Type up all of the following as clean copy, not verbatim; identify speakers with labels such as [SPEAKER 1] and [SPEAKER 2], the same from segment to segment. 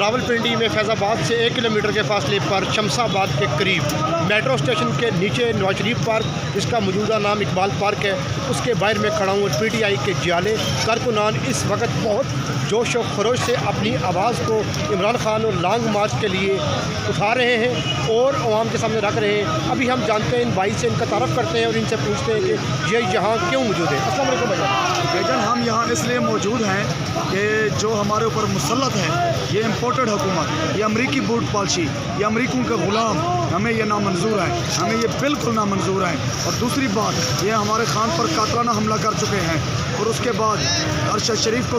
[SPEAKER 1] रावलपिंडी में फैज़ाबाद से 1 किलोमीटर के फासले पर शमसाबाद के करीब मेट्रो स्टेशन के नीचे नवाज शरीफ पार्क, जिसका मौजूदा नाम इकबाल पार्क है, उसके बाहर में खड़ा हूँ। PTI के जाले कारकुनान इस वक्त बहुत जोश व खरोश से अपनी आवाज़ को इमरान खान और लॉन्ग मार्च के लिए उठा रहे हैं और अवाम के सामने रख रहे हैं। अभी हम जानते हैं, इन भाई से इनका तारफ़ करते हैं और इनसे पूछते हैं कि ये यहाँ क्यों मौजूद है। अस्सलाम वालेकुम
[SPEAKER 2] भाईजान, हम यहाँ इसलिए मौजूद हैं कि जो हमारे ऊपर मुसल्लत है ये इम्पोर्टेड हुकूमत, ये अमरीकी बूट पॉलिसी, ये अमरीकियों के ग़ुलाम, हमें ये नामंजूर है, हमें ये बिल्कुल नामंजूर है। और दूसरी बात, ये हमारे खान पर कातलाना हमला कर चुके हैं और उसके बाद अरशद शरीफ को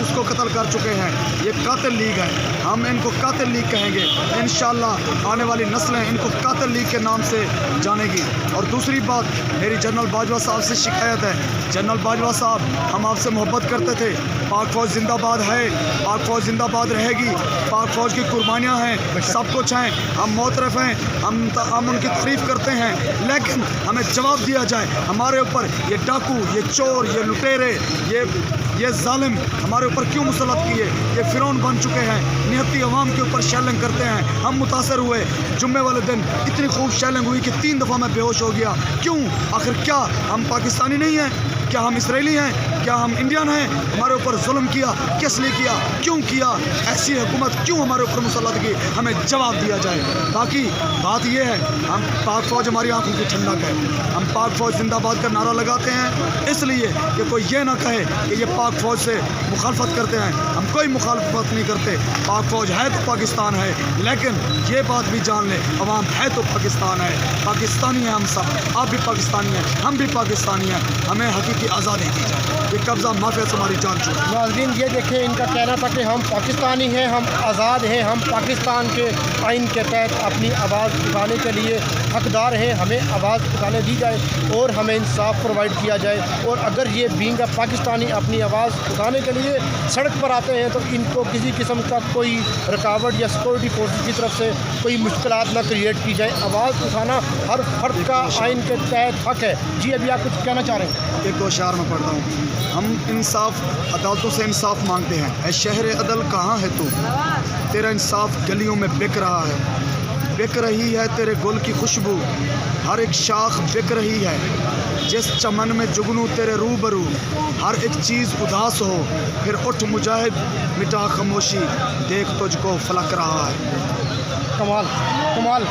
[SPEAKER 2] उसको कत्ल कर चुके हैं। ये कातिल लीग है, हम इनको कातिल लीग कहेंगे। इंशाअल्लाह आने वाली नस्लें इनको कातिल लीग के नाम से जानेगी। और दूसरी बात, मेरी जनरल बाजवा साहब से शिकायत है। जनरल बाजवा साहब, हम आपसे मोहब्बत करते थे। पाक फ़ौज जिंदाबाद है, पाक फ़ौज जिंदाबाद रहेगी, पाक फ़ौज की कुर्बानियाँ हैं, सब कुछ हैं, हम मोतरफ़ हैं, हम उनकी तारीफ़ करते हैं। लेकिन हमें जवाब दिया जाए, हमारे ऊपर ये डाकू, ये चोर, ये लुटेरे, ये जालिम हमारे ऊपर क्यों मुसल्लत किए? ये फ़िरौन बन चुके हैं, निहत्ती अवाम के ऊपर शेलिंग करते हैं। हम मुतासर हुए, जुम्मे वाले दिन इतनी खूब शेलिंग हुई कि 3 दफ़ा मैं बेहोश हो गया। क्यों? आखिर क्या हम पाकिस्तानी नहीं हैं? क्या हम इसराइली हैं? क्या हम इंडियन हैं? हमारे ऊपर जुल्म किया, किस लिए किया, क्यों किया? ऐसी हुकूमत क्यों हमारे ऊपर मुसल्लत की? हमें जवाब दिया जाए। बाकी बात यह है, हम पाक फ़ौज हमारी आंखों की ठंडक है। हम पाक फ़ौज जिंदाबाद का नारा लगाते हैं इसलिए कि कोई ये ना कहे कि ये पाक फ़ौज से मुखालफत करते हैं। हम कोई मुखालफत नहीं करते। पाक फ़ौज है तो पाकिस्तान है, लेकिन ये बात भी जान लें, अवाम है तो पाकिस्तान है। पाकिस्तानी हैं हम सब, आप भी पाकिस्तानी हैं, हम भी पाकिस्तानी हैं। हमें हकीकी आज़ादी दी जाए। ये कब्ज़ा माफिया से हमारी जान छूटी।
[SPEAKER 1] नाज़रीन, ये देखें, इनका कहना था कि हम पाकिस्तानी हैं, हम आज़ाद हैं, हम पाकिस्तान के आइन के तहत अपनी आवाज़ उठाने के लिए हकदार हैं। हमें आवाज़ उठाने दी जाए और हमें इंसाफ प्रोवाइड किया जाए। और अगर ये बीइंग अ पाकिस्तानी अपनी आवाज़ उठाने के लिए सड़क पर आते हैं तो इनको किसी किस्म का कोई रुकावट या सिक्योरिटी फोर्सेस की तरफ से कोई मुश्किलात ना क्रिएट की जाए। आवाज़ उठाना हर फर्द का आइन के तहत हक है। जी, अभी आप कुछ कहना चाह रहे हैं?
[SPEAKER 2] एक दो अशार में पढ़ता हूँ। हम इंसाफ, अदालतों से इंसाफ मांगते हैं। ऐ शहर अदल कहाँ है तू? तेरा इंसाफ गलियों में बिक रहा है। बिक रही है तेरे गुल की खुशबू, हर एक शाख बिक रही है। जिस चमन में जुगनू तेरे रूबरू, हर एक चीज़ उदास हो, फिर उठ मुजाहिद मिटा खामोशी, देख तुझको फलक रहा है।
[SPEAKER 1] कमाल कमाल।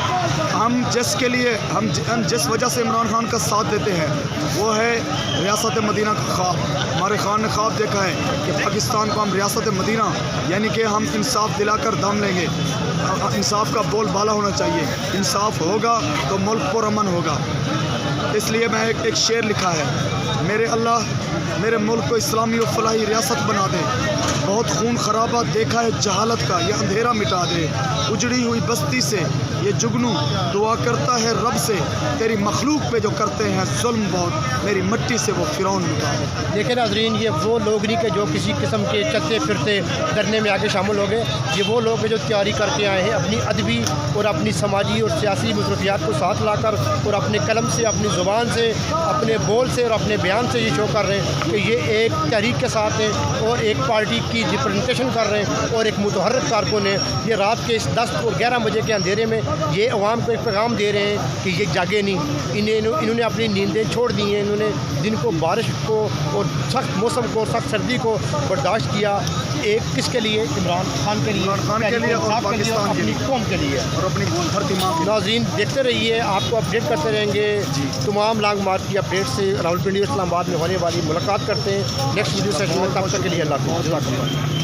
[SPEAKER 2] हम जिसके लिए हम जिस वजह से इमरान खान का साथ देते हैं वो है रियासत मदीना का ख्वाब। हमारे खान ने ख्वाब देखा है कि पाकिस्तान को हम रियासत मदीना, यानी कि हम इंसाफ दिलाकर दम लेंगे। इंसाफ का बोल बाला होना चाहिए। इंसाफ होगा तो मुल्क पुरअमन होगा। इसलिए मैं एक शेर लिखा है, मेरे अल्लाह मेरे मुल्क को इस्लामी और फलाही रियासत बना दे। बहुत खून खराबा देखा है जहालत का, ये अंधेरा मिटा दे। उजड़ी हुई बस्ती से ये जुगनू दुआ करता है रब से, तेरी मखलूक पे जो करते हैं जुल्म बहुत, मेरी मिट्टी से वो फ़िरौन मिटा दे।
[SPEAKER 1] देखिए नाज़रीन, ये वो लोग नहीं कि जो किसी किस्म के चलते फिरते धरने में आके शामिल हो गए। ये वो लोग हैं जो तैयारी करके आए हैं, अपनी अदबी और अपनी समाजी और सियासी मसरूफियात को साथ लाकर और अपने कलम से, अपनी ज़ुबान से, अपने बोल से और अपने बयान से ये शो कर रहे हैं कि ये एक तहरीक के साथ हैं और एक पार्टी की रिप्रेजेंटेशन कर रहे हैं और एक मुतहर्रिक कारकुन है। ये रात के इस 10 और 11 बजे के अंधेरे में ये अवाम को एक पैगाम दे रहे हैं कि ये जागे नहीं। इन्होंने अपनी नींदें छोड़ दी हैं। इन्होंने दिन को, बारिश को और सख्त मौसम को, सख्त सर्दी को बर्दाश्त किया। एक किसके लिए? इमरान खान के लिए,
[SPEAKER 2] इमरान खान के लिए और पाकिस्तान के लिए,
[SPEAKER 1] अपनी कौम के लिए और अपनी
[SPEAKER 2] धरती माँ के लिए।
[SPEAKER 1] नाज़रीन, देखते रहिए, आपको अपडेट करते रहेंगे तमाम लॉन्ग मार्च की अपडेट से। रावलपिंडी और इस्लामाबाद में होने वाली मुलाकात करते हैं नेक्स्ट वीडियो सेशन में। तब तक के लिए अल्लाह हाफ़िज़।